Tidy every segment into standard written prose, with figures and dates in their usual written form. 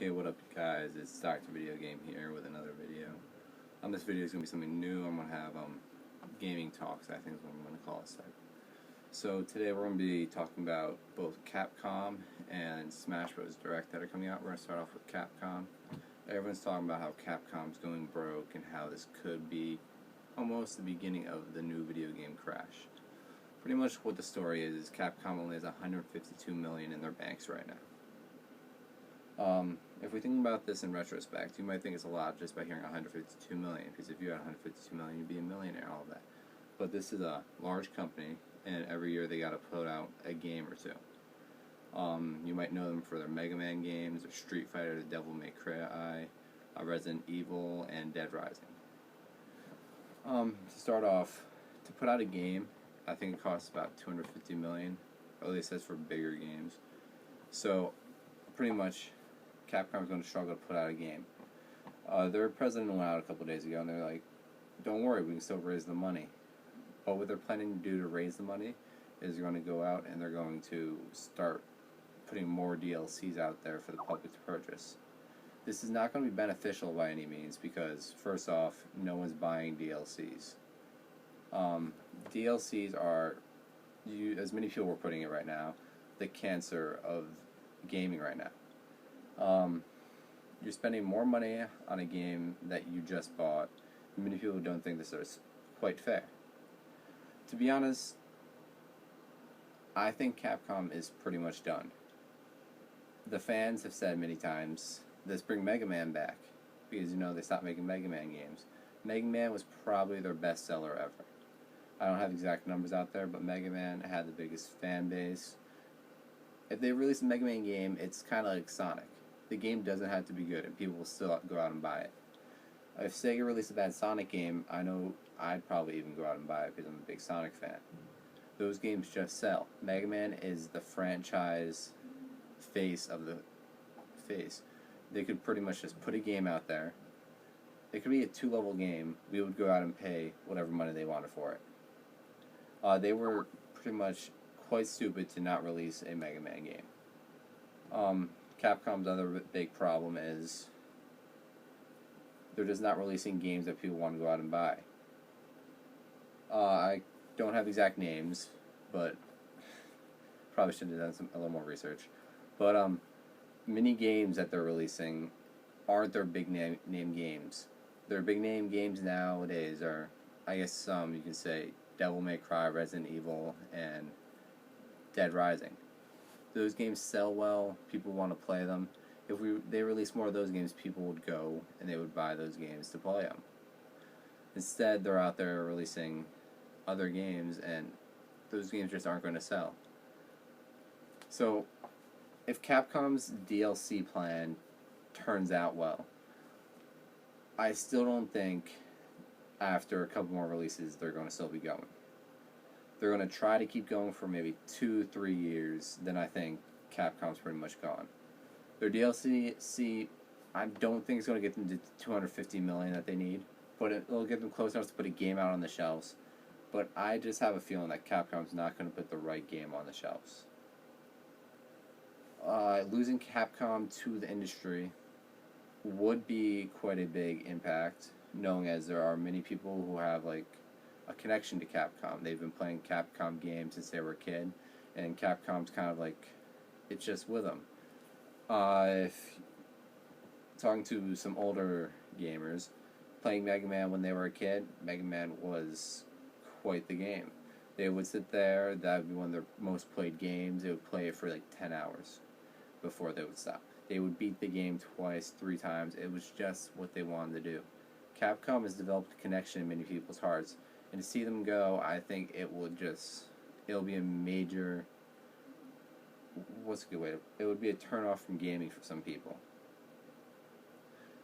Okay, what up guys, it's Dr. Video Game here with another video. This video is going to be something new. I'm going to have gaming talks, I think is what I'm going to call this type. So today we're going to be talking about both Capcom and Smash Bros. Direct that are coming out. We're going to start off with Capcom. Everyone's talking about how Capcom's going broke and how this could be almost the beginning of the new video game crash. Pretty much what the story is Capcom only has $152 million in their banks right now. If we think about this in retrospect, you might think it's a lot just by hearing 152 million, because if you had 152 million, you'd be a millionaire, all of that. But this is a large company, and every year they got to put out a game or two. You might know them for their Mega Man games, or Street Fighter, The Devil May Cry, Resident Evil, and Dead Rising. To start off, to put out a game, I think it costs about 250 million, or at least that's for bigger games. So, pretty much, Capcom's going to struggle to put out a game. Their president went out a couple days ago, and they're like, don't worry, we can still raise the money. But what they're planning to do to raise the money is they're going to go out and they're going to start putting more DLCs out there for the public to purchase. This is not going to be beneficial by any means because, first off, no one's buying DLCs. DLCs are, as many people are putting it right now, the cancer of gaming right now. You're spending more money on a game that you just bought. Many people don't think this is quite fair. To be honest, I think Capcom is pretty much done. The fans have said many times, let's bring Mega Man back, because they stopped making Mega Man games. Mega Man was probably their best seller ever. I don't have exact numbers out there, but Mega Man had the biggest fan base. If they release a Mega Man game, it's kind of like Sonic. The game doesn't have to be good, and people will still go out and buy it. If Sega released a bad Sonic game, I know I'd probably even go out and buy it because I'm a big Sonic fan. Those games just sell. Mega Man is the franchise face of the face. They could pretty much just put a game out there. It could be a 2-level game. We would go out and pay whatever money they wanted for it. They were pretty much quite stupid to not release a Mega Man game. Capcom's other big problem is they're just not releasing games that people want to go out and buy. I don't have exact names, but probably should have done a little more research. But many games that they're releasing aren't their big name games. Their big name games nowadays are, I guess you can say, Devil May Cry, Resident Evil, and Dead Rising. Those games sell well, people want to play them. If they release more of those games, people would go and they would buy those games to play them. Instead, they're out there releasing other games, and those games just aren't going to sell. So, if Capcom's DLC plan turns out well, I still don't think after a couple more releases they're going to still be going. They're going to try to keep going for maybe 2-3 years, then I think Capcom's pretty much gone. Their DLC, I don't think it's going to get them to 250 million that they need, but it'll get them close enough to put a game out on the shelves. But I just have a feeling that Capcom's not going to put the right game on the shelves. Losing Capcom to the industry would be quite a big impact, knowing as there are many people who have a connection to Capcom. They've been playing Capcom games since they were a kid, and Capcom's kind of it's just with them. If talking to some older gamers, playing Mega Man when they were a kid, Mega Man was quite the game. They would sit there, that would be one of their most played games, they would play it for 10 hours before they would stop. They would beat the game twice, 3 times, it was just what they wanted to do. Capcom has developed a connection in many people's hearts, and to see them go, I think it'll be a major, what's a good way to, it would be a turn off from gaming for some people.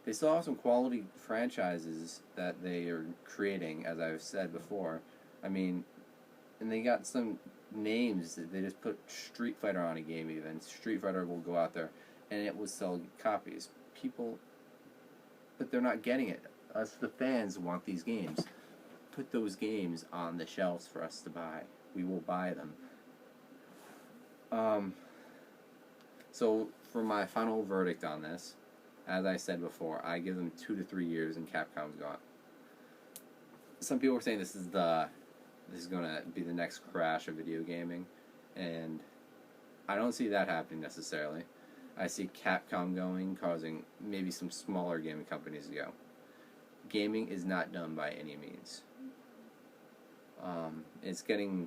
They still have some quality franchises that they are creating, as I've said before. And they got some names that they just put Street Fighter on a game even. Street Fighter will go out there and it will sell copies. But they're not getting it. Us, the fans, want these games. Put those games on the shelves for us to buy. We will buy them. So for my final verdict on this, As I said before, I give them 2 to 3 years and Capcom's gone. Some people were saying this is gonna be the next crash of video gaming, and I don't see that happening necessarily. I see Capcom going, causing maybe some smaller gaming companies to go. Gaming is not done by any means. It's getting.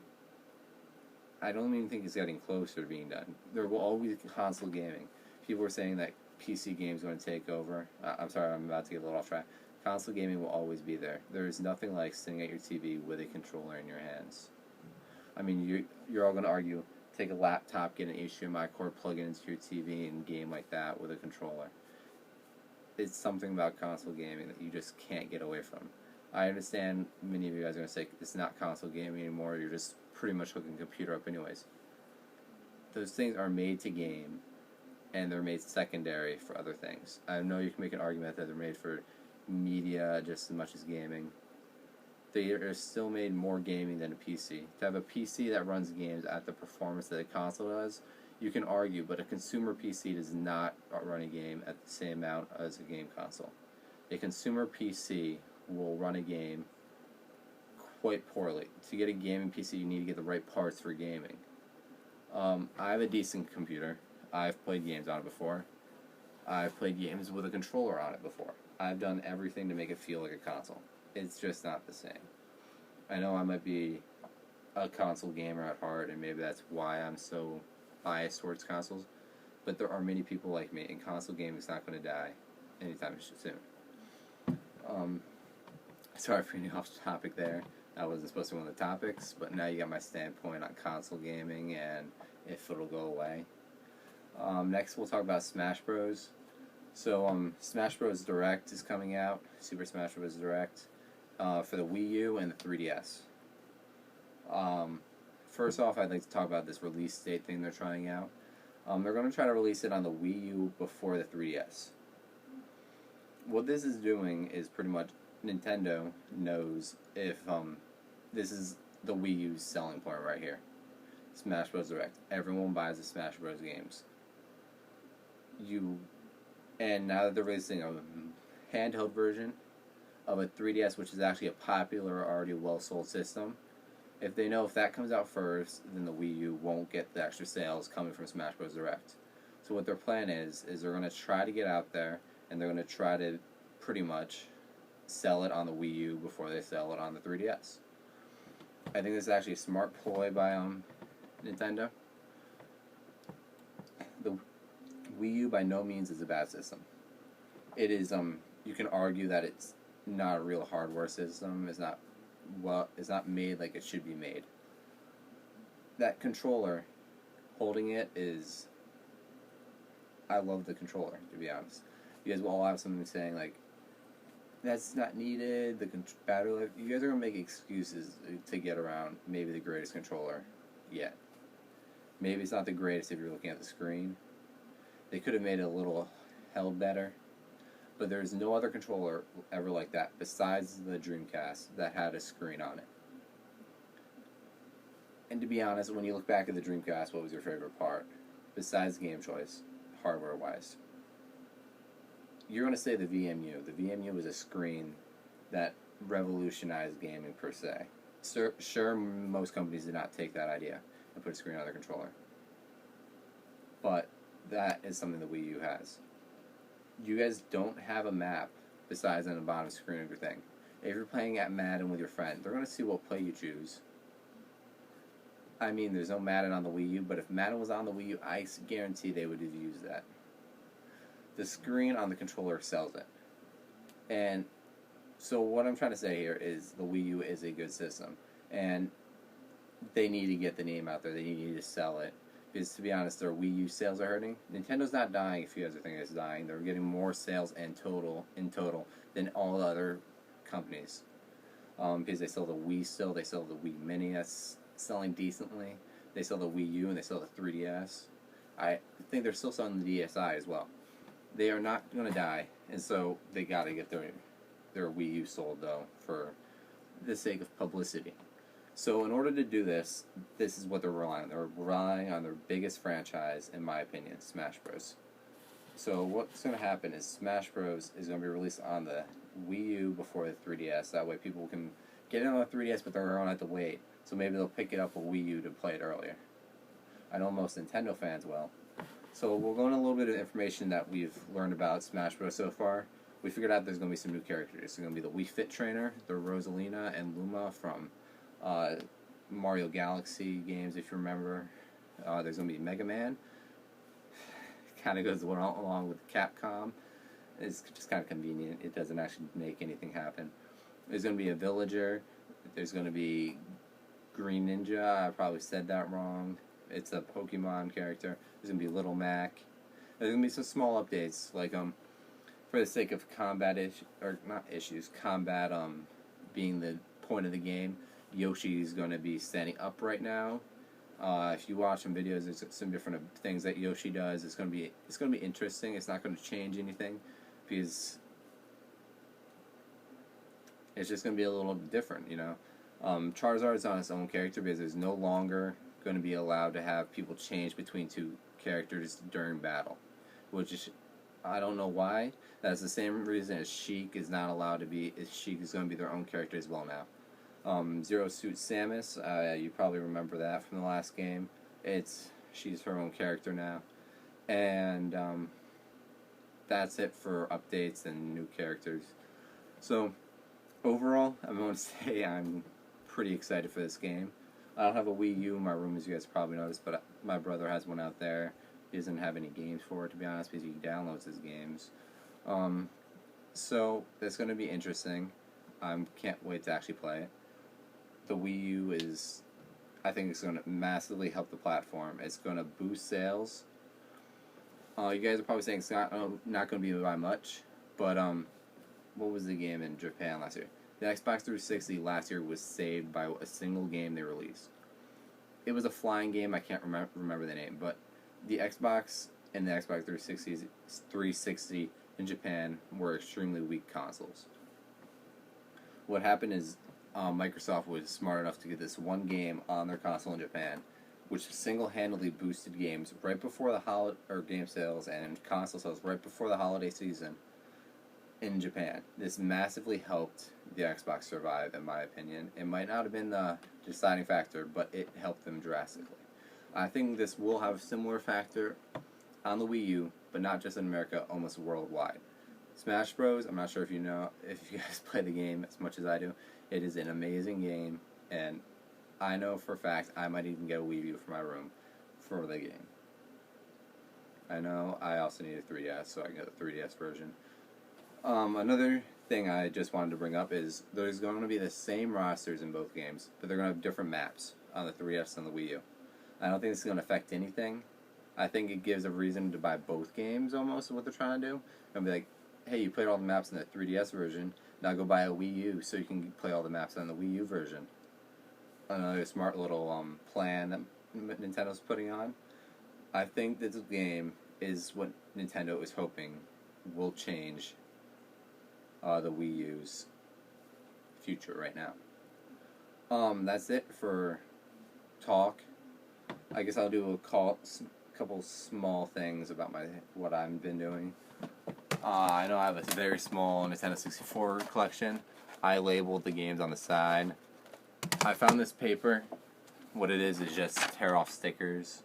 I don't even think it's getting closer to being done. There will always be console gaming. People are saying that PC games are going to take over. I'm sorry, I'm about to get a little off track. Console gaming will always be there. There is nothing like sitting at your TV with a controller in your hands. I mean, you're all going to argue, take a laptop, get an HDMI cord, plug it into your TV, and game like that with a controller. It's something about console gaming that you just can't get away from. I understand many of you guys are going to say it's not console gaming anymore, you're just pretty much hooking a computer up anyways. Those things are made to game, and they're made secondary for other things. I know you can make an argument that they're made for media just as much as gaming. They are still made more gaming than a PC. To have a PC that runs games at the performance that a console does, you can argue, but a consumer PC does not run a game at the same amount as a game console. A consumer PC will run a game quite poorly. To get a gaming PC, you need to get the right parts for gaming. I have a decent computer. I've played games on it before. I've played games with a controller on it before. I've done everything to make it feel like a console. It's just not the same. I know I might be a console gamer at heart, and maybe that's why I'm so biased towards consoles, but there are many people like me, and console gaming is not going to die anytime soon. Sorry for getting off topic there. That wasn't supposed to be one of the topics, but now you got my standpoint on console gaming and if it'll go away. Next, we'll talk about Smash Bros. So, Smash Bros. Direct is coming out, Super Smash Bros. Direct, for the Wii U and the 3DS. First off, I'd like to talk about this release date thing they're trying out. They're going to try to release it on the Wii U before the 3DS. What this is doing is pretty much Nintendo knows if this is the Wii U's selling point right here. Smash Bros. Direct. Everyone buys the Smash Bros. Games. And now that they're releasing a handheld version of a 3DS, which is actually a popular, already well-sold system, if they know if that comes out first, then the Wii U won't get the extra sales coming from Smash Bros. Direct. So what their plan is they're going to try to get out there, and they're going to try to pretty much sell it on the Wii U before they sell it on the 3DS. I think this is actually a smart ploy by Nintendo. The Wii U by no means is a bad system. It is you can argue that it's not a real hardware system. It's not made like it should be made. That controller, holding it is. I love the controller, to be honest. You guys will all have something saying like, that's not needed, the battery life. You guys are going to make excuses to get around maybe the greatest controller yet. Maybe it's not the greatest if you're looking at the screen. They could have made it a little held better. But there's no other controller ever like that besides the Dreamcast that had a screen on it. And to be honest, when you look back at the Dreamcast, what was your favorite part? Besides game choice, hardware-wise. You're going to say the VMU. The VMU was a screen that revolutionized gaming per se. Sure, most companies did not take that idea and put a screen on their controller. But that is something the Wii U has. You guys don't have a map besides on the bottom screen of your thing. If you're playing at Madden with your friend, they're going to see what play you choose. I mean, there's no Madden on the Wii U, but if Madden was on the Wii U, I guarantee they would have used that. The screen on the controller sells it. And so what I'm trying to say here is the Wii U is a good system. And they need to get the name out there. They need to sell it. Because to be honest, their Wii U sales are hurting. Nintendo's not dying if you guys are thinking it's dying. They're getting more sales in total than all the other companies. Because they sell the Wii still. They sell the Wii Mini that's selling decently. They sell the Wii U and they sell the 3DS. I think they're still selling the DSi as well. They are not going to die, and so they got to get their Wii U sold, though, for the sake of publicity. So in order to do this, is what they're relying on. They're relying on their biggest franchise, in my opinion, Smash Bros. So what's going to happen is Smash Bros. Is going to be released on the Wii U before the 3DS. That way people can get it on the 3DS, but they're going to have to wait. So maybe they'll pick it up a Wii U to play it earlier. I know most Nintendo fans will. So we'll go into a little bit of information that we've learned about Smash Bros. So far. We figured out there's going to be some new characters. There's going to be the Wii Fit Trainer, the Rosalina and Luma from Mario Galaxy games, if you remember. There's going to be Mega Man. Kind of goes along with Capcom. It's just kind of convenient. It doesn't actually make anything happen. There's going to be a villager. There's going to be Green Ninja. I probably said that wrong. It's a Pokemon character. There's going to be Little Mac. There's going to be some small updates, like for the sake of combat combat being the point of the game. Yoshi's going to be standing upright now. If you watch some videos, there's some different things that Yoshi does. It's going to be interesting. It's not going to change anything because it's just going to be a little different, you know. Charizard's on its own character because there's no longer going to be allowed to have people change between two characters during battle, which is, I don't know why. That's the same reason as Sheik is not allowed to be. Sheik is going to be their own character as well now. Zero Suit Samus, you probably remember that from the last game. She's her own character now. And that's it for updates and new characters. So, overall, I'm going to say I'm pretty excited for this game. I don't have a Wii U in my room, as you guys probably noticed, but my brother has one out there. He doesn't have any games for it, to be honest, because he downloads his games. So, it's going to be interesting. I can't wait to actually play it. The Wii U I think it's going to massively help the platform. It's going to boost sales. You guys are probably saying it's not going to be by much, but what was the game in Japan last year? The Xbox 360 last year was saved by a single game they released. It was a flying game. I can't remember the name, but the Xbox and the Xbox 360 in Japan were extremely weak consoles. What happened is Microsoft was smart enough to get this one game on their console in Japan, which single-handedly boosted games right before the game sales and console sales right before the holiday season in Japan. This massively helped the Xbox survive, in my opinion. It might not have been the deciding factor, but it helped them drastically. I think this will have a similar factor on the Wii U, but not just in America, almost worldwide. Smash Bros. I'm not sure if you guys play the game as much as I do. It is an amazing game, and I know for a fact I might even get a Wii U for my room for the game. I know I also need a 3DS, so I can get the 3DS version. Another thing I just wanted to bring up is there's going to be the same rosters in both games, but they're going to have different maps on the 3DS and the Wii U. I don't think this is going to affect anything. I think it gives a reason to buy both games, almost, what they're trying to do. And be like, hey, you played all the maps in the 3DS version, now go buy a Wii U so you can play all the maps on the Wii U version. Another smart little plan that Nintendo's putting on. I think this game is what Nintendo is hoping will change the Wii U's future right now. That's it for talk. I guess I'll do a couple small things about what I've been doing. I know I have a very small Nintendo 64 collection. I labeled the games on the side. I found this paper. What it is just tear off stickers.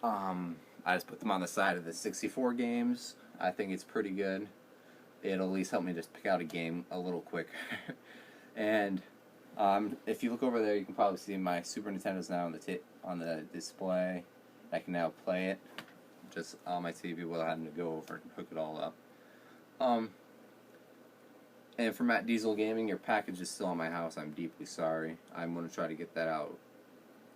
I just put them on the side of the 64 games. I think it's pretty good. It'll at least help me just pick out a game a little quicker. And if you look over there, you can probably see my Super Nintendo's now on the display. I can now play it just on my TV without having to go over and hook it all up. And for Matt Diesel Gaming, your package is still in my house. I'm deeply sorry. I'm going to try to get that out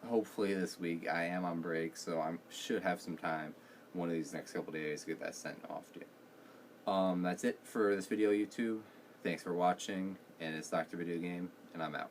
hopefully this week. I am on break, so I should have some time one of these next couple days to get that sent off to you. That's it for this video, YouTube. Thanks for watching, and it's Dr. Video Game, and I'm out.